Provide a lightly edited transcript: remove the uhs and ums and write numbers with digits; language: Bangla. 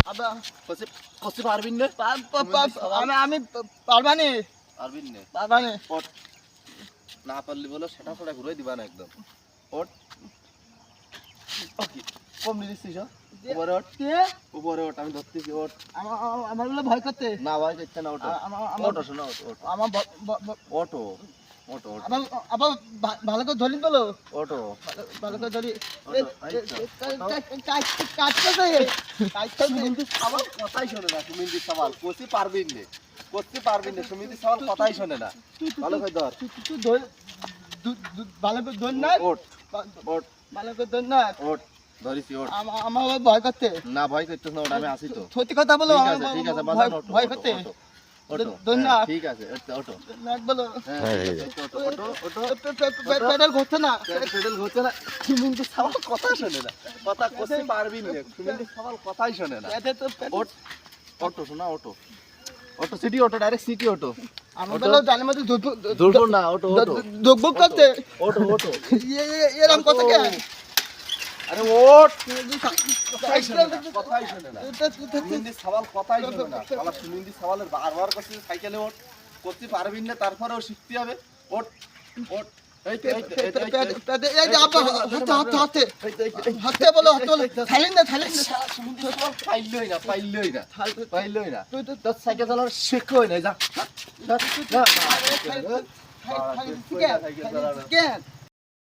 আবা কষে কষে পারবিন না আমি পারবানি পারবিন না পারবানি ওঠ না পারলি বলো সেটা সেটা ঘুরে দিবা না একদম ওঠ ওকে কম দিছিস উপরে ওঠ উপরে ওঠ আমি ধরতেছি ওঠ আমার বলে ভয় করতে না ভয় করতে না ওঠো ওঠো শোনো ওঠো আমার ওঠো ওঠো আবার ভালো করে ধরিন বলো ওঠো ভালো করে ধরি সুমিন্দি সাবাল কথাই শোনে না সুমিন্দি সাবাল কষি পারবিন না করতে পারবিন না সুমিন্দি সাবাল কথাই শোনে না ভালো করে ধর তুই ধর ভালো করে ধর না ওঠ ওঠ ভালো করে ধর না ওঠ ধরিছি ওঠ আমার ভয় করতে না ভয় করতেছ না ওঠ আমি আসি তো সত্যি কথা বলো ঠিক আছে বাজান ওঠ ভয় করতে ধর না ঠিক আছে ওঠো না বলো ওঠো ওঠো পেডাল ঘুরছে না পেডেল হচ্ছে না সুমিন্দি সাবাল কথা শোনে না কথা কষি পারবিন না সুমিন্দি সাবাল কথাই শোনে না ওঠ ওঠো শোনা ওঠো ওঠো সিটি ওঠো ডাইরেক্ট সিটি ওঠো আমি বলো জানি মধ্যে ধরবো না ওঠো ওঠো ধুকবুক করতে ওঠো ওঠো এরকম কথা কে আরে ওঠ কথাই শোনে না সুমিন্দি সাবাল কথাই শোনে না শালা সুমিন্দি সাবালের বারবার কাছে সাইকেলে ওঠ করতে পারবিন না তারপরেও শিখতে হবে ওঠ ওঠ এই তো এই যে আপা হাতে বলো থালিন না সুমিন্দি সাবাল পাইলই না তুই তো সাইকেল চালানো শেখোই না যা